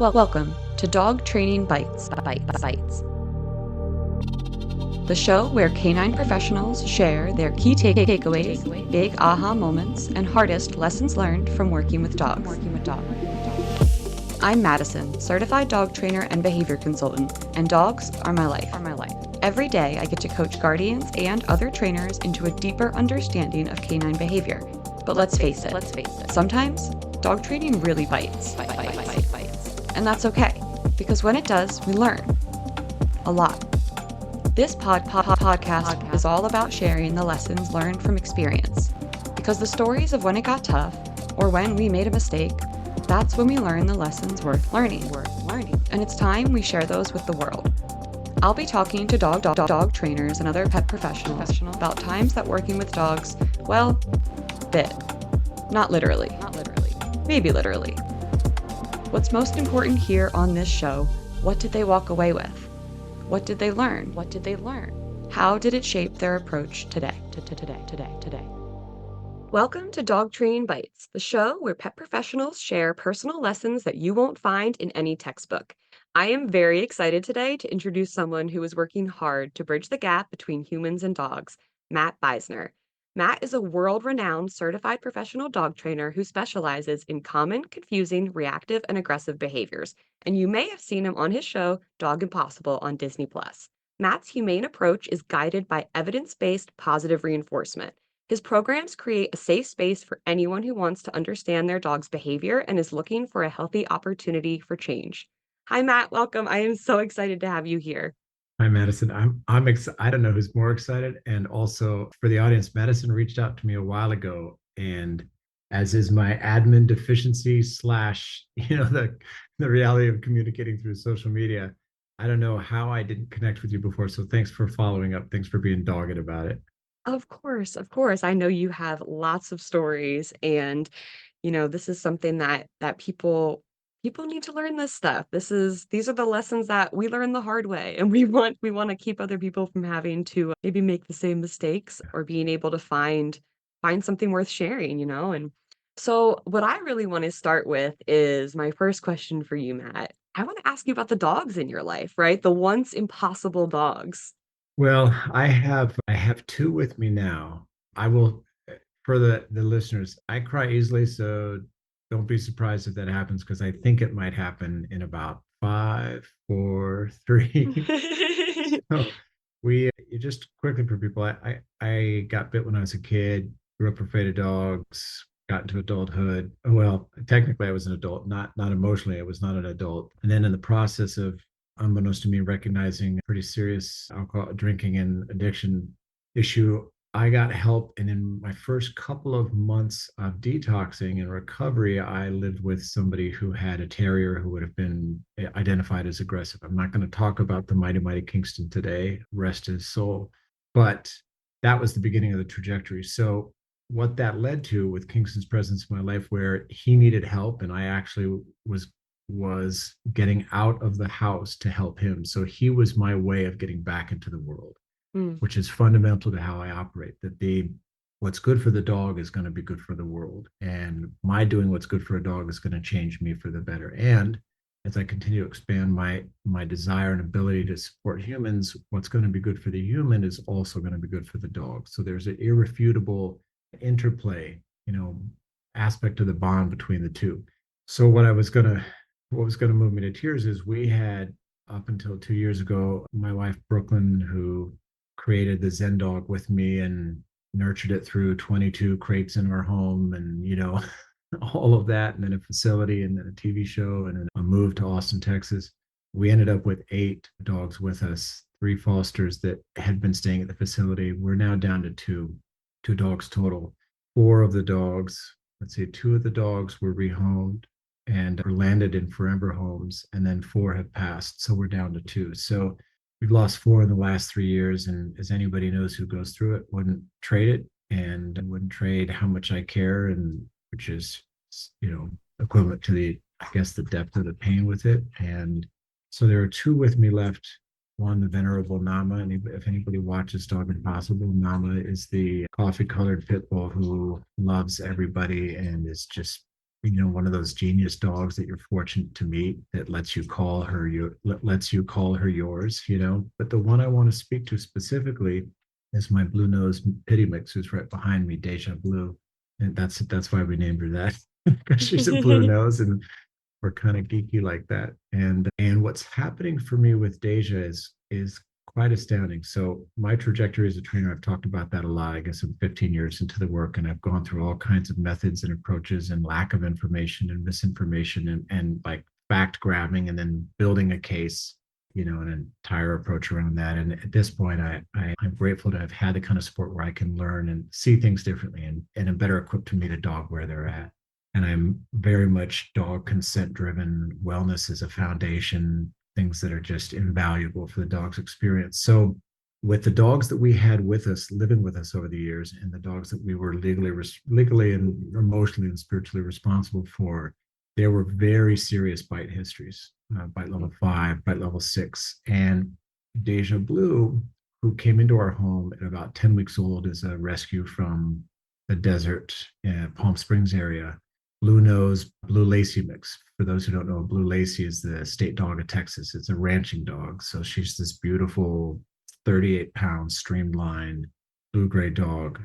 Welcome to Dog Training Bytes, the show where canine professionals share their key takeaways, big aha moments, and hardest lessons learned from working with dogs. I'm Mattison, certified dog trainer and behavior consultant, and dogs are my life. Every day I get to coach guardians and other trainers into a deeper understanding of canine behavior. But let's face it, sometimes dog training really bites. And that's okay, because when it does, we learn a lot. This podcast is all about sharing the lessons learned from experience, because the stories of when it got tough or when we made a mistake, that's when we learn the lessons worth learning. And it's time we share those with the world. I'll be talking to dog trainers and other pet professionals about times that working with dogs, well, bit. Not literally. Maybe literally. What's most important here on this show, what did they walk away with? What did they learn? How did it shape their approach today? Welcome to Dog Training Bytes, the show where pet professionals share personal lessons that you won't find in any textbook. I am very excited today to introduce someone who is working hard to bridge the gap between humans and dogs, Matt Beisner. Matt is a world-renowned certified professional dog trainer who specializes in common, confusing, reactive, and aggressive behaviors. And you may have seen him on his show, Dog Impossible, on Disney+. Matt's humane approach is guided by evidence-based positive reinforcement. His programs create a safe space for anyone who wants to understand their dog's behavior and is looking for a healthy opportunity for change. Hi, Matt. Welcome. I am so excited to have you here. Hi, Madison. I don't know who's more excited. And also for the audience, Madison reached out to me a while ago, and as is my admin deficiency slash, the reality of communicating through social media, I don't know how I didn't connect with you before. So thanks for following up. Thanks for being dogged about it. Of course. I know you have lots of stories, and this is something that people need to learn this stuff. These are the lessons that we learn the hard way, and we want to keep other people from having to maybe make the same mistakes or being able to find something worth sharing. And so what I really want to start with is my first question for you, Matt. I want to ask you about the dogs in your life, right? The once impossible dogs. Well, I have two with me now. I will for the listeners, I cry easily, so don't be surprised if that happens because I think it might happen in about five, four, three. So you just quickly for people, I got bit when I was a kid, grew up afraid of dogs, got into adulthood. Well, technically I was an adult, not emotionally, I was not an adult. And then in the process of, unbeknownst to me, recognizing a pretty serious alcohol drinking and addiction issue, I got help. And in my first couple of months of detoxing and recovery, I lived with somebody who had a terrier who would have been identified as aggressive. I'm not going to talk about the mighty Kingston today, rest his soul. But that was the beginning of the trajectory. So what that led to with Kingston's presence in my life, where he needed help, and I actually was getting out of the house to help him. So he was my way of getting back into the world, Mm. which is fundamental to how I operate. What's good for the dog is going to be good for the world, and my doing what's good for a dog is going to change me for the better. And as I continue to expand my desire and ability to support humans, what's going to be good for the human is also going to be good for the dog. So there's an irrefutable interplay, aspect of the bond between the two. So what was going to move me to tears is we had, up until 2 years ago, my wife Brooklyn, who created the Zen dog with me and nurtured it through 22 crates in our home and all of that, and then a facility and then a TV show and then a move to Austin, Texas. We ended up with 8 dogs with us, 3 fosters that had been staying at the facility. We're now down to two dogs total. 4 of the dogs, let's say 2 of the dogs were rehomed and are landed in forever homes, and then 4 have passed. So we're down to 2. So we've lost 4 in the last 3 years. And as anybody knows who goes through it, wouldn't trade it, and wouldn't trade how much I care, and which is, equivalent to the depth of the pain with it. And so there are 2 with me left. One, the venerable Nama. And if anybody watches Dog Impossible, Nama is the coffee colored pit bull who loves everybody and is just one of those genius dogs that you're fortunate to meet that lets you call her yours, But the one I want to speak to specifically is my blue nose pity mix, who's right behind me, Deja Blue. And that's why we named her that, because she's a blue nose and we're kind of geeky like that. And what's happening for me with Deja is quite astounding. So my trajectory as a trainer, I've talked about that a lot. I guess I'm 15 years into the work, and I've gone through all kinds of methods and approaches and lack of information and misinformation and like fact grabbing and then building a case, an entire approach around that. And at this point, I'm grateful to have had the kind of support where I can learn and see things differently and am better equipped to meet a dog where they're at. And I'm very much dog consent driven. Wellness is a foundation, things that are just invaluable for the dog's experience. So, with the dogs that we had with us, living with us over the years, and the dogs that we were legally and emotionally and spiritually responsible for, there were very serious bite histories, bite level 5, bite level 6. And Deja Blue, who came into our home at about 10 weeks old as a rescue from the desert, Palm Springs area, blue nose, blue lacy mix. For those who don't know, blue lacy is the state dog of Texas. It's a ranching dog. So she's this beautiful 38-pound streamlined blue gray dog.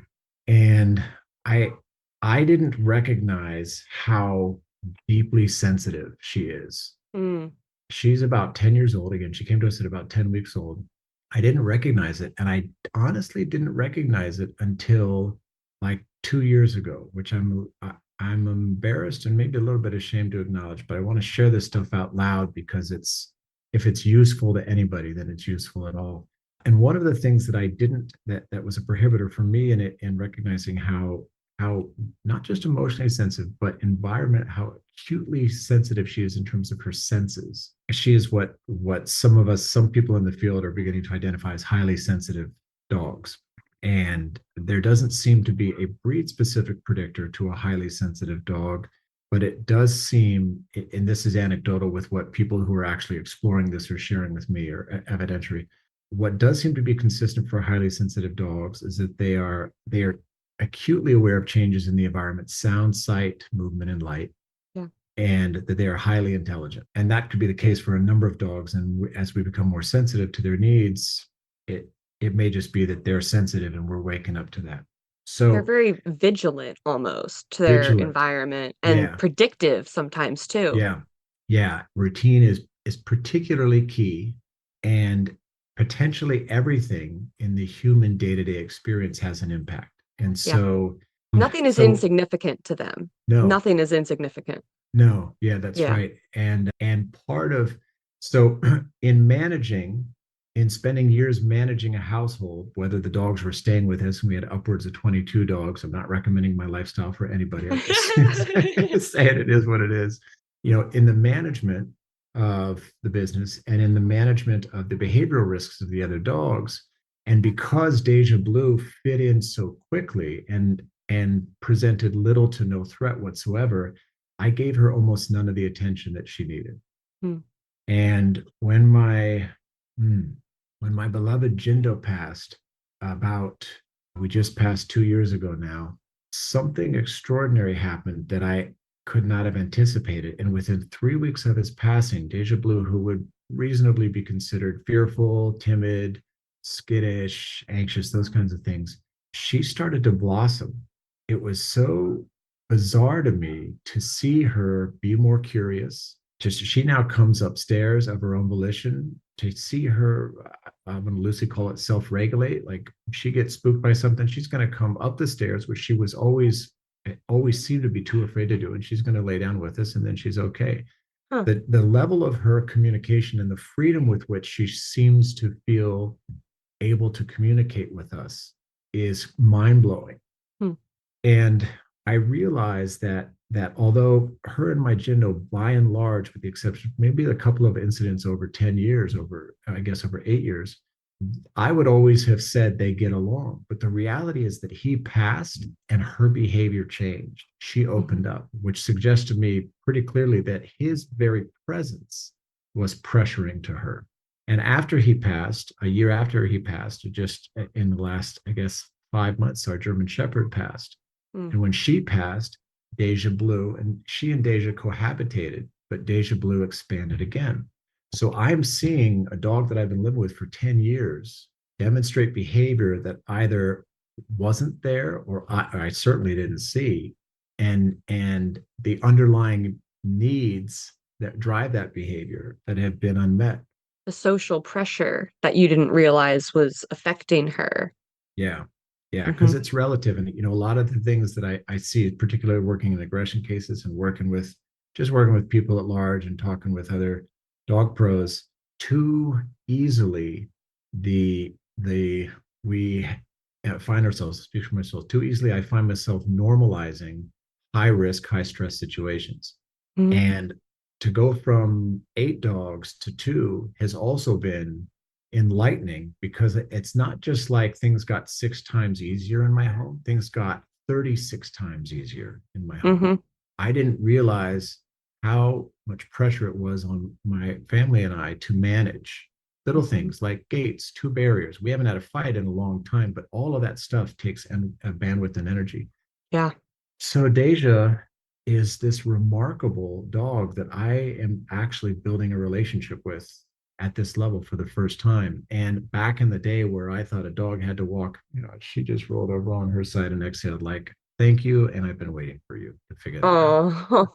And I I didn't recognize how deeply sensitive she is. Mm. She's about 10 years old. Again, she came to us at about 10 weeks old. I didn't recognize it. And I honestly didn't recognize it until like 2 years ago, which I'm embarrassed and maybe a little bit ashamed to acknowledge, but I want to share this stuff out loud because if it's useful to anybody, then it's useful at all. And one of the things that I didn't that was a prohibitor for me in recognizing how not just emotionally sensitive, but how acutely sensitive she is in terms of her senses. She is what some people in the field are beginning to identify as highly sensitive dogs. And there doesn't seem to be a breed specific predictor to a highly sensitive dog, but it does seem, and this is anecdotal with what people who are actually exploring this are sharing with me or evidentiary, what does seem to be consistent for highly sensitive dogs is that they are acutely aware of changes in the environment, sound, sight, movement, and light, Yeah. and that they are highly intelligent. And that could be the case for a number of dogs. And as we become more sensitive to their needs, it may just be that they're sensitive and we're waking up to that. They're So very vigilant almost to their vigilant. environment and Yeah. predictive sometimes too. Yeah. Yeah. Routine is particularly key. And potentially everything in the human day-to-day experience has an impact. And Yeah. so Nothing is so insignificant to them. no, Nothing is insignificant. no, yeah, that's Yeah. right. And part of so in spending years managing a household, whether the dogs were staying with us, and we had upwards of 22 dogs. I'm not recommending my lifestyle for anybody. I'm just saying it is what it is. In the management of the business and in the management of the behavioral risks of the other dogs, and because Deja Blue fit in so quickly and presented little to no threat whatsoever, I gave her almost none of the attention that she needed. Hmm. And when my beloved Jindo passed, about we just passed 2 years ago now, something extraordinary happened that I could not have anticipated. And within 3 weeks of his passing, Deja Blue, who would reasonably be considered fearful, timid, skittish, anxious, those kinds of things, she started to blossom. It was so bizarre to me to see her be more curious. Just she now comes upstairs of her own volition. To see her, I'm going to loosely call it self-regulate. Like she gets spooked by something, she's going to come up the stairs, which she was always seemed to be too afraid to do, and she's going to lay down with us, and then she's okay. Huh. The level of her communication and the freedom with which she seems to feel able to communicate with us is mind blowing. Hmm. And I realized that although her and my Jindo, by and large, with the exception of maybe a couple of incidents over 10 years, over 8 years, I would always have said they get along. But the reality is that he passed and her behavior changed. She opened up, which suggests to me pretty clearly that his very presence was pressuring to her. And after he passed, a year after he passed, just in the last, I guess, 5 months, our German Shepherd passed. Hmm. And when she passed, Deja Blue, and she and Deja cohabitated, but Deja Blue expanded again. So I'm seeing a dog that I've been living with for 10 years demonstrate behavior that either wasn't there or I certainly didn't see. And the underlying needs that drive that behavior that have been unmet. The social pressure that you didn't realize was affecting her. Yeah. Yeah. Because Hmm. it's relative. And, a lot of the things that I see, particularly working in aggression cases and working with people at large and talking with other dog pros, too easily the we find ourselves, speak for myself, too easily I find myself normalizing high risk, high stress situations. Hmm. And to go from 8 dogs to 2 has also been enlightening because it's not just like things got 6 times easier in my home, things got 36 times easier in my home. Hmm. I didn't realize how much pressure it was on my family and I to manage little Hmm. things like gates, 2 barriers. We haven't had a fight in a long time, but all of that stuff takes a bandwidth and energy. Yeah. So Deja is this remarkable dog that I am actually building a relationship with at this level for the first time. And back in the day where I thought a dog had to walk, she just rolled over on her side and exhaled like, thank you. And I've been waiting for you to figure that out. Oh.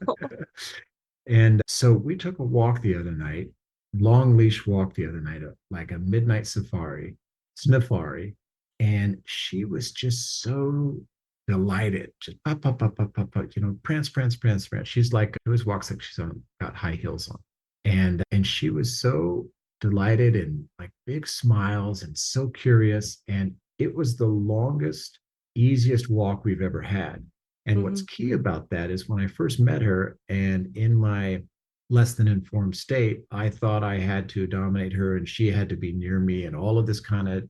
And so we took a walk the other night, long leash walk the other night, like a midnight safari. And she was just so delighted, just pop, pop, pop, pop, pop, pop, prance, prance, prance, prance. She's like, it always walks like got high heels on. And she was so delighted and like big smiles and so curious. And it was the longest, easiest walk we've ever had. And what's Hmm. key about that is when I first met her and in my less than informed state, I thought I had to dominate her and she had to be near me and all of this kind of,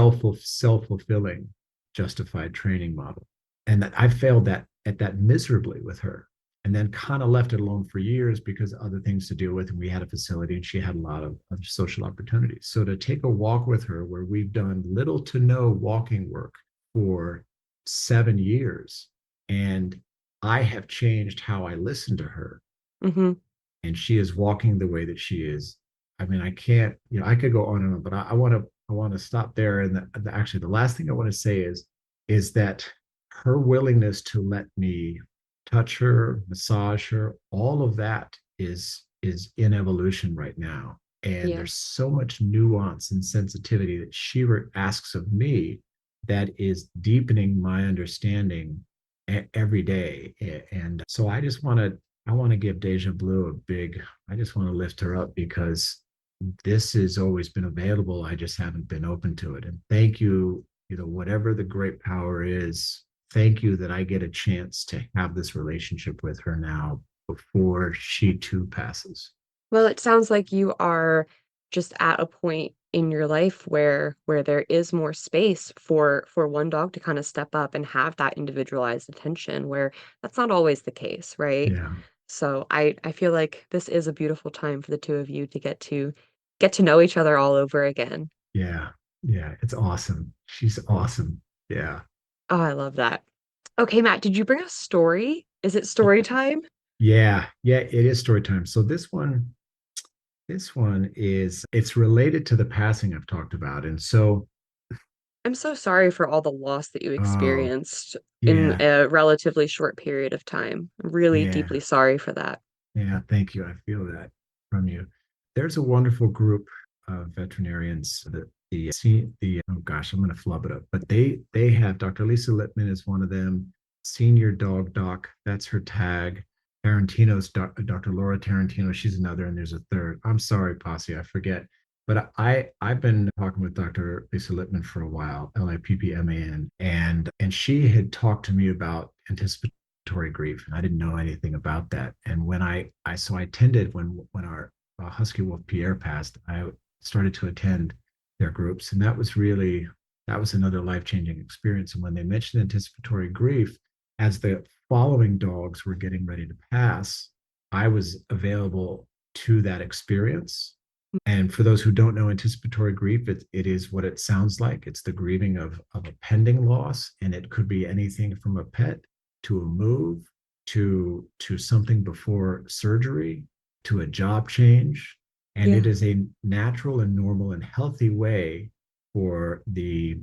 self-fulfilling justified training model. And that I failed that at that miserably with her and then kind of left it alone for years because of other things to deal with. And we had a facility and she had a lot of social opportunities. So to take a walk with her where we've done little to no walking work for 7 years and I have changed how I listen to her Hmm. and she is walking the way that she is. I mean, I can't, I could go on and on, but I want to stop there. And actually, the last thing I want to say is that her willingness to let me touch her, massage her, all of that is in evolution right now. And Yeah. there's so much nuance and sensitivity that she asks of me that is deepening my understanding every day. And so I want to give Deja Blue a big, I just want to lift her up because this has always been available. I just haven't been open to it. And thank you, whatever the great power is, thank you that I get a chance to have this relationship with her now before she too passes. Well, it sounds like you are just at a point in your life where there is more space for one dog to kind of step up and have that individualized attention where that's not always the case, right? Yeah. So I feel like this is a beautiful time for the two of you to get to know each other all over again. Yeah. Yeah. It's awesome. She's awesome. Yeah. Oh, I love that. Okay, Matt, did you bring a story? Is it story time? Yeah. Yeah. It is story time. So this one is it's related to the passing I've talked about. And so, I'm so sorry for all the loss that you oh, experienced in yeah. a relatively short period of time. I'm really Yeah. deeply sorry for that. Yeah, thank you. I feel that from you. There's a wonderful group of veterinarians that the oh gosh, I'm going to flub it up, but they have Dr. Lisa Lippman is one of them, senior dog doc, that's her tag. Dr. Laura Tarantino, she's another, and there's a third. I'm sorry, Posse, I forget. But I've been talking with Dr. Lisa Lippman for a while, Lippman, and she had talked to me about anticipatory grief, and I didn't know anything about that. And when I attended when our Husky Wolf Pierre passed, I started to attend their groups, and that was another life changing experience. And when they mentioned anticipatory grief, as the following dogs were getting ready to pass, I was available to that experience. And for those who don't know anticipatory grief, it is what it sounds like. It's the grieving of a pending loss, and it could be anything from a pet to a move, to something before surgery, to a job change. And Yeah. it is a natural and normal and healthy way for the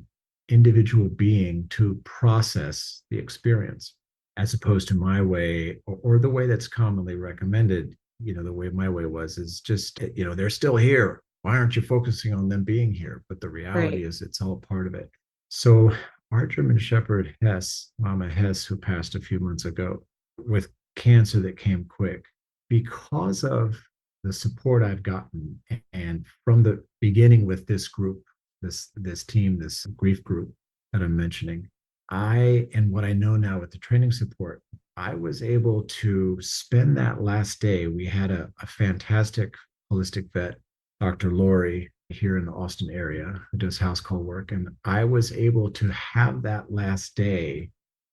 individual being to process the experience, as opposed to my way, or the way that's commonly recommended. The way my way was is just, they're still here. Why aren't you focusing on them being here? But the reality Right. is it's all part of it. So our German Shepherd Hess, Mama Hess, who passed a few months ago with cancer that came quick, because of the support I've gotten, and from the beginning with this group, this team, this grief group that I'm mentioning, and what I know now with the training support, I was able to spend that last day. We had a fantastic holistic vet, Dr. Lori, here in the Austin area, who does house call work. And I was able to have that last day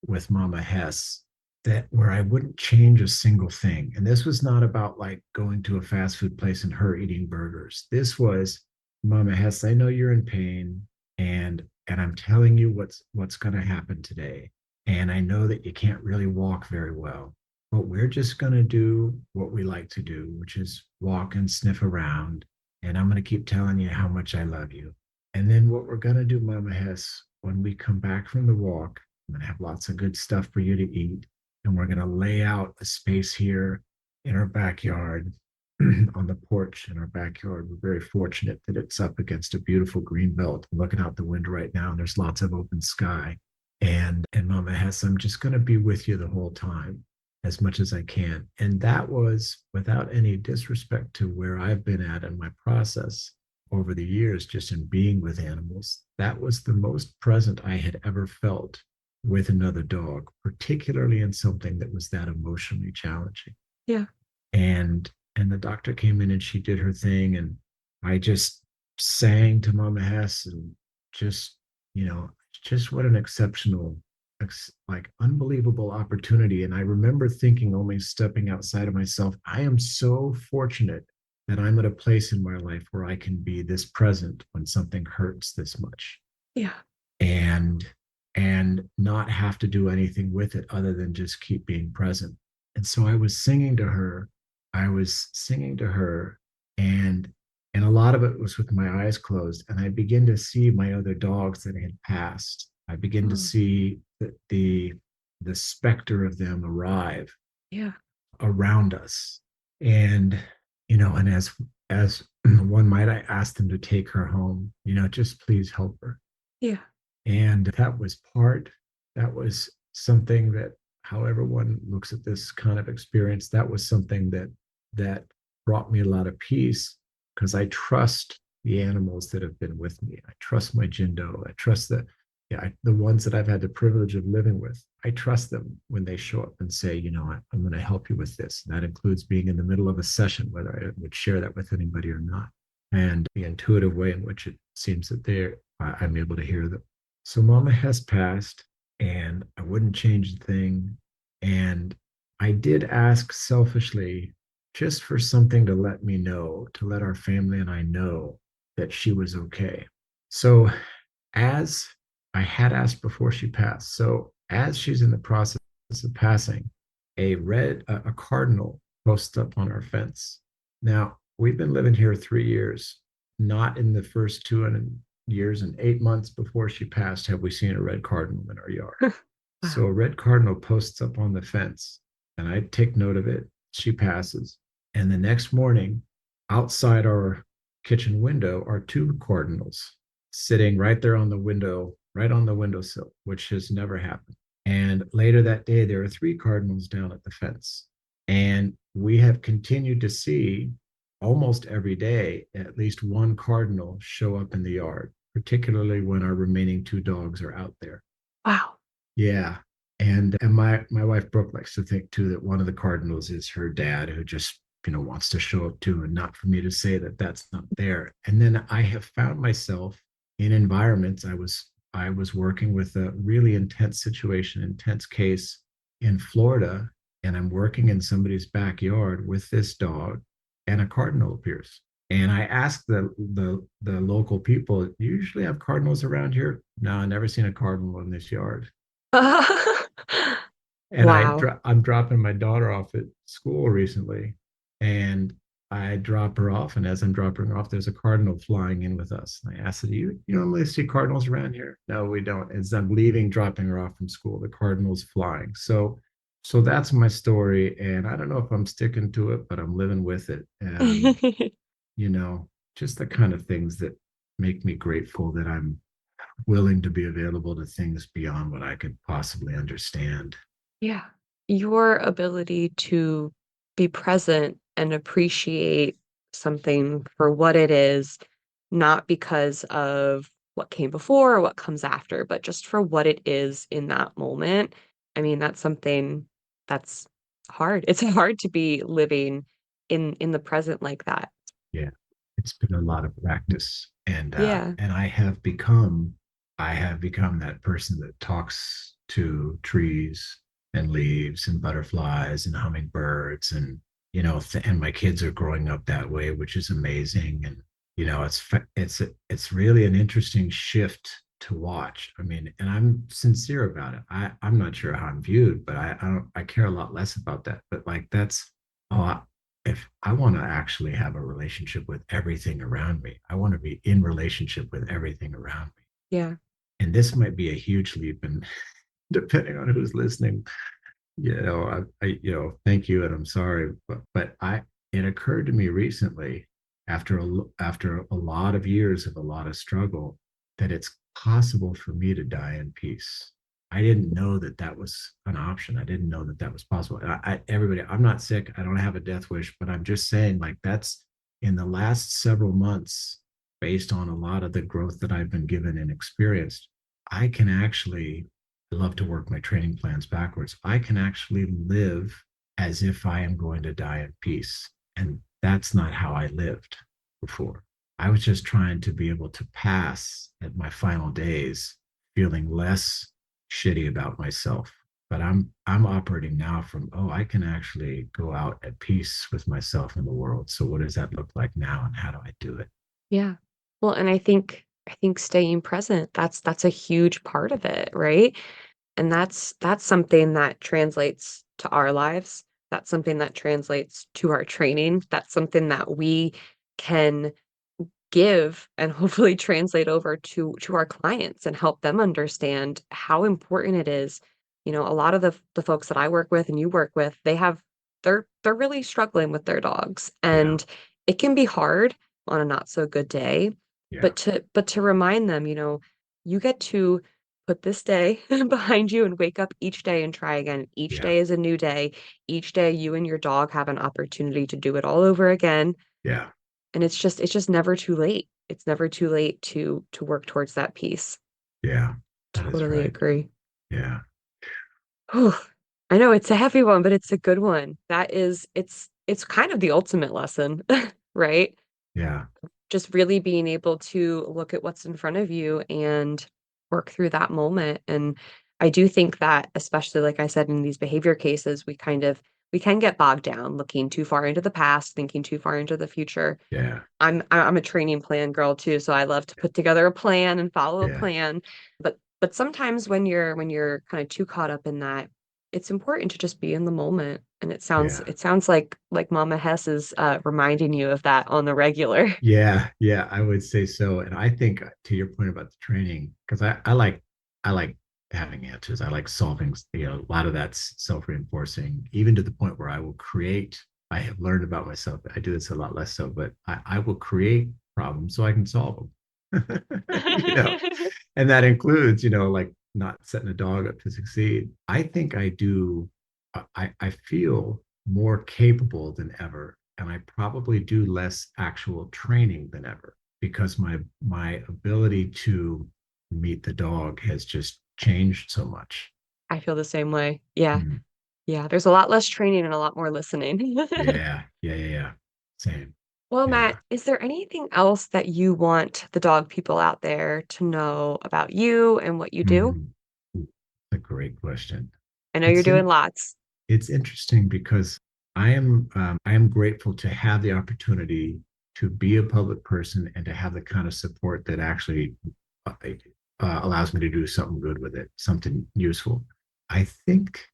with Mama Hess, that where I wouldn't change a single thing. And this was not about like going to a fast food place and her eating burgers. This was, Mama Hess, I know you're in pain, and I'm telling you what's going to happen today. And I know that you can't really walk very well, but we're just going to do what we like to do, which is walk and sniff around. And I'm going to keep telling you how much I love you. And then what we're going to do, Mama Hess, when we come back from the walk, I'm going to have lots of good stuff for you to eat. And we're going to lay out a space here in our backyard, on the porch in our backyard. We're very fortunate that it's up against a beautiful green belt. I'm looking out the window right now, and there's lots of open sky. And Mama Hess, I'm just going to be with you the whole time as much as I can. And that was, without any disrespect to where I've been at in my process over the years, just in being with animals, that was the most present I had ever felt with another dog, particularly in something that was that emotionally challenging. Yeah. And the doctor came in and she did her thing, and I just sang to Mama Hess, and just, just what an exceptional, like unbelievable opportunity. And I remember thinking, only stepping outside of myself, I am so fortunate that I'm at a place in my life where I can be this present when something hurts this much, Yeah. and not have to do anything with it other than just keep being present. And so I was singing to her. I was singing to her, and a lot of it was with my eyes closed. And I began to see my other dogs that had passed. I began to Oh, see the specter of them arrive yeah. around us. And and as one might, I asked them to take her home, just please help her. Yeah. And that was something that, however one looks at this kind of experience, that was something that brought me a lot of peace, because I trust the animals that have been with me. I trust my Jindo. I trust the ones that I've had the privilege of living with. I trust them when they show up and say, I'm going to help you with this. And that includes being in the middle of a session, whether I would share that with anybody or not. And the intuitive way in which it seems that I'm able to hear them. So Mama has passed, and I wouldn't change a thing. And I did ask selfishly, just for something to let me know, to let our family and I know that she was okay. So, as I had asked before she passed, so as she's in the process of passing, a cardinal posts up on our fence. Now, we've been living here 3 years. Not in the first 2 years and 8 months before she passed have we seen a red cardinal in our yard. Wow. So a red cardinal posts up on the fence, and I take note of it. She passes. And the next morning, outside our kitchen window, are two cardinals sitting right there on the window, right on the windowsill, which has never happened. And later that day, there are three cardinals down at the fence. And we have continued to see almost every day at least one cardinal show up in the yard, particularly when our remaining two dogs are out there. Wow. Yeah. And my wife Brooke likes to think too that one of the cardinals is her dad, who just wants to show up too, and not for me to say that that's not there. And then I have found myself in environments. I was working with a really intense situation, intense case in Florida, and I'm working in somebody's backyard with this dog, and a cardinal appears. And I asked the local people, "Do you usually have cardinals around here?" No, I never seen a cardinal in this yard. And Wow. I'm dropping my daughter off at school recently, and I drop her off, and as I'm dropping her off, there's a cardinal flying in with us. And I asked her, you normally see cardinals around here? No, we don't. As I'm leaving, dropping her off from school, the cardinal's flying. So that's my story, and I don't know if I'm sticking to it, but I'm living with it. And you know, just the kind of things that make me grateful that I'm willing to be available to things beyond what I could possibly understand. Yeah. Your ability to be present and appreciate something for what it is, not because of what came before or what comes after, but just for what it is in that moment. I mean, that's something that's hard. It's hard to be living in the present like that. Yeah, it's been a lot of practice, Yeah. and I have become that person that talks to trees and leaves and butterflies and hummingbirds, and and my kids are growing up that way, which is amazing. And it's really an interesting shift to watch. I mean, and I'm sincere about it. I'm not sure how I'm viewed, but I care a lot less about that. But like that's oh, if I want to actually have a relationship with everything around me, I want to be in relationship with everything around me. Yeah. And this might be a huge leap, and depending on who's listening, thank you, and I'm sorry, but it occurred to me recently, after a lot of years of a lot of struggle, that it's possible for me to die in peace. I didn't know that that was an option. I didn't know that that was possible. Everybody, I'm not sick. I don't have a death wish, but I'm just saying, like, that's in the last several months, based on a lot of the growth that I've been given and experienced, I can actually I love to work my training plans backwards. I can actually live as if I am going to die in peace. And that's not how I lived before. I was just trying to be able to pass at my final days feeling less shitty about myself. But I'm operating now from, oh, I can actually go out at peace with myself and the world. So what does that look like now, and how do I do it? Yeah. Well, and I think staying present, that's a huge part of it, right? And that's something that translates to our lives. That's something that translates to our training. That's something that we can give and hopefully translate over to our clients and help them understand how important it is. A lot of the folks that I work with and you work with, they're really struggling with their dogs. Yeah. And it can be hard on a not so good day, Yeah. but to remind them, you get to put this day behind you and wake up each day and try again. Each Yeah. day is a new day. Each day you and your dog have an opportunity to do it all over again, Yeah. and it's just never too late. It's never too late to work towards that piece. Yeah. That is Totally right. agree. Yeah. Whew. I know it's a heavy one, but it's a good one. It's kind of the ultimate lesson, right? Yeah. Just really being able to look at what's in front of you and work through that moment. And I do think that, especially like I said, in these behavior cases, we can get bogged down looking too far into the past, thinking too far into the future. Yeah. I'm a training plan girl too, so I love to put together a plan and follow a Yeah. plan. But sometimes when you're kind of too caught up in that, it's important to just be in the moment. And it sounds Yeah. it sounds like Mama Hess is reminding you of that on the regular. Yeah, yeah, I would say so. And I think to your point about the training, because I like having answers. I like solving, a lot of that's self-reinforcing, even to the point where I will create, I have learned about myself. I do this a lot less so, but I will create problems so I can solve them. you know, and that includes, like not setting a dog up to succeed. I think I feel more capable than ever, and I probably do less actual training than ever because my ability to meet the dog has just changed so much. I feel the same way. Yeah. Mm. Yeah. There's a lot less training and a lot more listening. Yeah, yeah, yeah, yeah. Same. Well, Matt, Yeah. is there anything else that you want the dog people out there to know about you and what you do? Mm. A great question. I know you're It's doing in, lots. it's interesting because I am grateful to have the opportunity to be a public person and to have the kind of support that actually uh, allows me to do something good with it, something useful. I think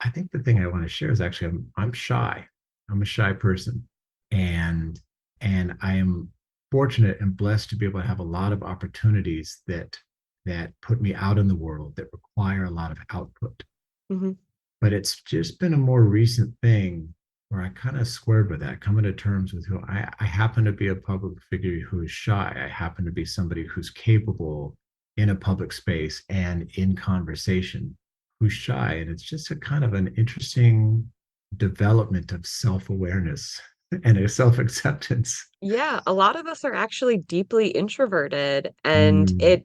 I think the thing I want to share is actually I'm shy. I'm a shy person, and I am fortunate and blessed to be able to have a lot of opportunities that put me out in the world that require a lot of output. Mm-hmm. But it's just been a more recent thing where I kind of squared with that, coming to terms with who I happen to be a public figure who is shy. I happen to be somebody who's capable in a public space and in conversation who's shy. And it's just a kind of an interesting development of self-awareness and a self-acceptance. Yeah, a lot of us are actually deeply introverted, and Mm,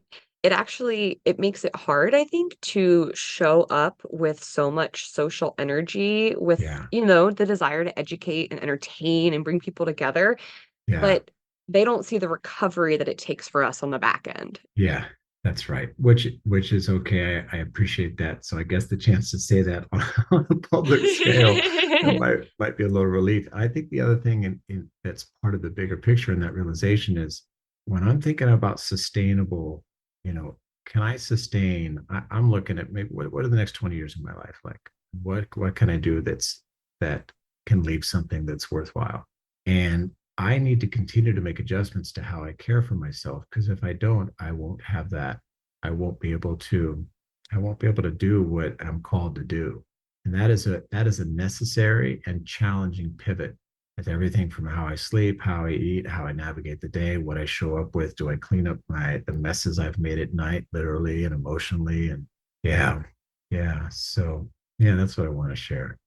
it makes it hard, I think, to show up with so much social energy, with, yeah, the desire to educate and entertain and bring people together, yeah. but they don't see the recovery that it takes for us on the back end. Yeah, that's right. Which is okay. I appreciate that. So I guess the chance to say that on a public scale, it might be a little relief. I think the other thing that's part of the bigger picture in that realization is when I'm thinking about sustainable, can I sustain? I'm looking at maybe what are the next 20 years of my life like? What can I do that can leave something that's worthwhile? And I need to continue to make adjustments to how I care for myself because if I don't, I won't have that. I won't be able to. I won't be able to do what I'm called to do, and that is a necessary and challenging pivot. With everything from how I sleep, how I eat, how I navigate the day, what I show up with. Do I clean up the messes I've made at night, literally and emotionally? And yeah, yeah. So yeah, that's what I want to share.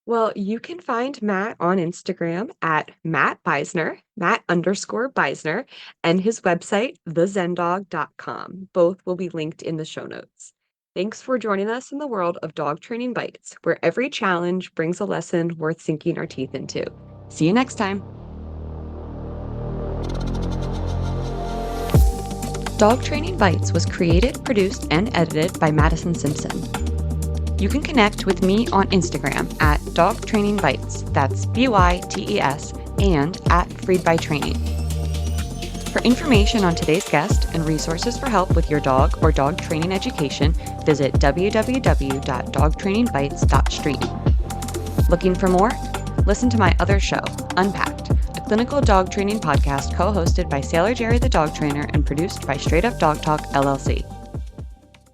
Well, you can find Matt on Instagram at Matt Beisner, Matt_Beisner, and his website, thezendog.com. Both will be linked in the show notes. Thanks for joining us in the world of Dog Training Bites, where every challenge brings a lesson worth sinking our teeth into. See you next time. Dog Training Bites was created, produced, and edited by Mattison Simpson. You can connect with me on Instagram at Dog Training Bytes, that's BYTES, and at Freed by Training. For information on today's guest and resources for help with your dog or dog training education, visit www.dogtrainingbytes.stream. Looking for more? Listen to my other show, Unpacked, a clinical dog training podcast co-hosted by Sailor Jerry the Dog Trainer and produced by Straight Up Dog Talk, LLC.